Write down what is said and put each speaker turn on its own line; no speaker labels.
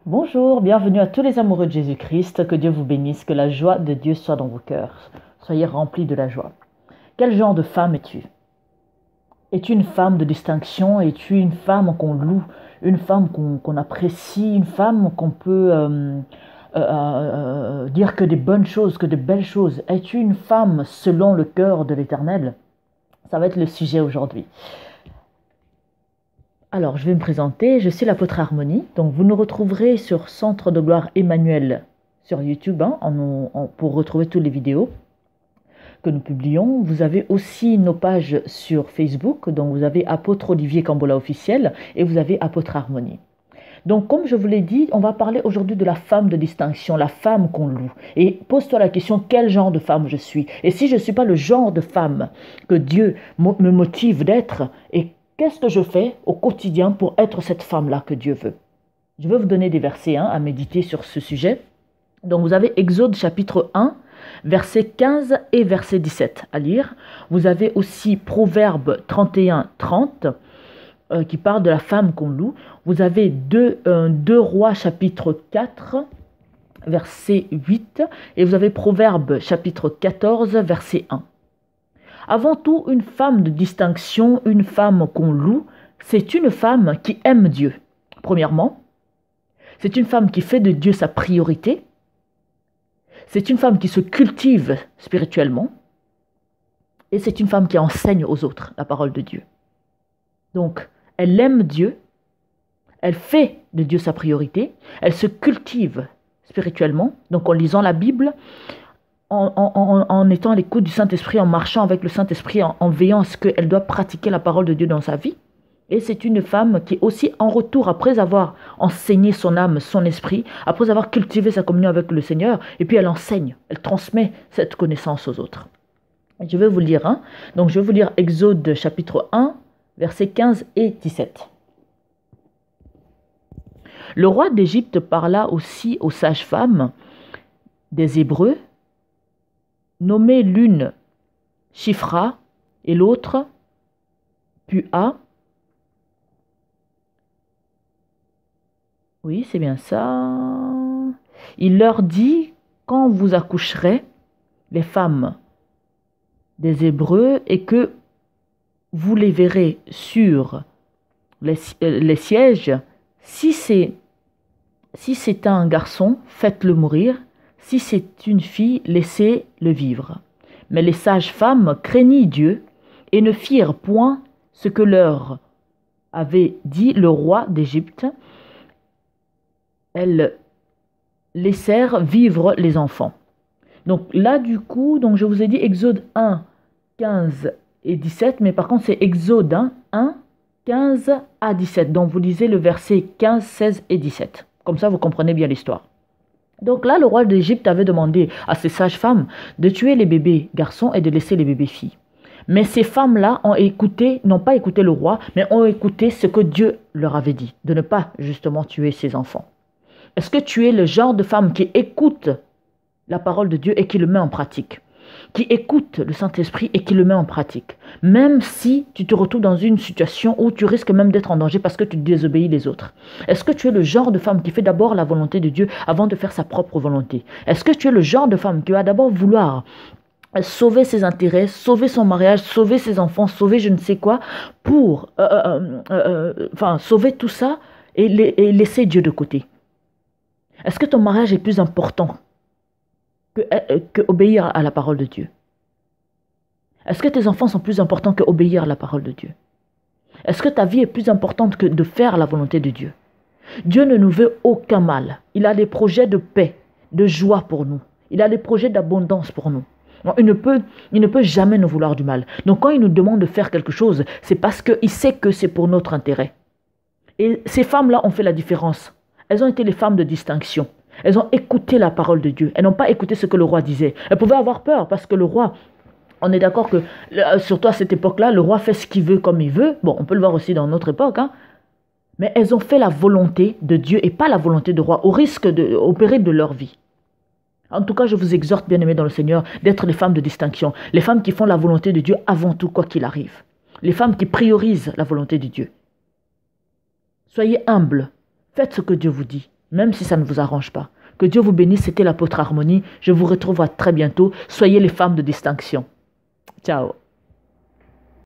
Bonjour, bienvenue à tous les amoureux de Jésus-Christ, que Dieu vous bénisse, que la joie de Dieu soit dans vos cœurs. Soyez remplis de la joie. Quel genre de femme es-tu? Es-tu une femme de distinction? Es-tu une femme qu'on loue? Une femme qu'on apprécie? Une femme qu'on peut dire que des bonnes choses, que de belles choses? Es-tu une femme selon le cœur de l'Éternel? Ça va être le sujet aujourd'hui. Alors, je vais me présenter, je suis l'apôtre Harmonie, donc vous nous retrouverez sur Centre de Gloire Emmanuel sur YouTube pour retrouver toutes les vidéos que nous publions. Vous avez aussi nos pages sur Facebook, donc vous avez Apôtre Olivier Cambola officiel et vous avez Apôtre Harmonie. Donc, comme je vous l'ai dit, on va parler aujourd'hui de la femme de distinction, la femme qu'on loue. Et pose-toi la question, quel genre de femme je suis? Et si je ne suis pas le genre de femme que Dieu me motive d'être, et qu'est-ce que je fais au quotidien pour être cette femme-là que Dieu veut? Je vais vous donner des versets à méditer sur ce sujet. Donc, vous avez Exode chapitre 1, verset 15 et verset 17 à lire. Vous avez aussi Proverbe 31, 30. Qui parle de la femme qu'on loue. Vous avez 2 Rois chapitre 4, verset 8, et vous avez Proverbe chapitre 14, verset 1. Avant tout, une femme de distinction, une femme qu'on loue, c'est une femme qui aime Dieu. Premièrement, c'est une femme qui fait de Dieu sa priorité. C'est une femme qui se cultive spirituellement. Et c'est une femme qui enseigne aux autres la parole de Dieu. Donc, elle aime Dieu, elle fait de Dieu sa priorité, elle se cultive spirituellement, donc en lisant la Bible, en étant à l'écoute du Saint-Esprit, en marchant avec le Saint-Esprit, en veillant à ce qu'elle doit pratiquer la parole de Dieu dans sa vie. Et c'est une femme qui aussi, en retour, après avoir enseigné son âme, son esprit, après avoir cultivé sa communion avec le Seigneur, et puis elle enseigne, elle transmet cette connaissance aux autres. Je vais vous lire, donc je vais vous lire Exode chapitre 1, versets 15 et 17. Le roi d'Égypte parla aussi aux sages-femmes des Hébreux, nommées l'une Shifra et l'autre Pua. Oui, c'est bien ça. Il leur dit, quand vous accoucherez, les femmes des Hébreux, et que vous les verrez sur les sièges, si c'est un garçon, faites-le mourir. Si c'est une fille, laissez-le vivre. Mais les sages-femmes craignirent Dieu et ne firent point ce que leur avait dit le roi d'Égypte. Elles laissèrent vivre les enfants. Donc là, du coup, je vous ai dit Exode 1, 15 et 17, mais par contre, c'est Exode 1, 15 à 17. Donc, vous lisez le verset 15, 16 et 17. Comme ça, vous comprenez bien l'histoire. Donc là, le roi d'Égypte avait demandé à ses sages-femmes de tuer les bébés garçons et de laisser les bébés filles. Mais ces femmes-là n'ont pas écouté le roi, mais ont écouté ce que Dieu leur avait dit, de ne pas justement tuer ses enfants. Est-ce que tu es le genre de femme qui écoute la parole de Dieu et qui le met en pratique, qui écoute le Saint-Esprit et qui le met en pratique, même si tu te retrouves dans une situation où tu risques même d'être en danger parce que tu désobéis les autres? Est-ce que tu es le genre de femme qui fait d'abord la volonté de Dieu avant de faire sa propre volonté? Est-ce que tu es le genre de femme qui va d'abord vouloir sauver ses intérêts, sauver son mariage, sauver ses enfants, sauver je ne sais quoi, pour sauver tout ça et laisser Dieu de côté? Est-ce que ton mariage est plus important que obéir à la parole de Dieu? Est-ce que tes enfants sont plus importants que obéir à la parole de Dieu? Est-ce que ta vie est plus importante que de faire la volonté de Dieu? Dieu ne nous veut aucun mal. Il a des projets de paix, de joie pour nous. Il a des projets d'abondance pour nous. Il ne peut jamais nous vouloir du mal. Donc quand il nous demande de faire quelque chose, c'est parce qu'il sait que c'est pour notre intérêt. Et ces femmes-là ont fait la différence. Elles ont été les femmes de distinction. Elles ont écouté la parole de Dieu. Elles n'ont pas écouté ce que le roi disait. Elles pouvaient avoir peur parce que le roi, on est d'accord que, surtout à cette époque-là, le roi fait ce qu'il veut comme il veut. Bon, on peut le voir aussi dans notre époque. Mais elles ont fait la volonté de Dieu et pas la volonté du roi, au péril de leur vie. En tout cas, je vous exhorte, bien-aimés dans le Seigneur, d'être les femmes de distinction. Les femmes qui font la volonté de Dieu avant tout, quoi qu'il arrive. Les femmes qui priorisent la volonté de Dieu. Soyez humbles. Faites ce que Dieu vous dit. même si ça ne vous arrange pas. Que Dieu vous bénisse, c'était l'apôtre Harmonie. Je vous retrouve à très bientôt. Soyez les femmes de distinction. Ciao.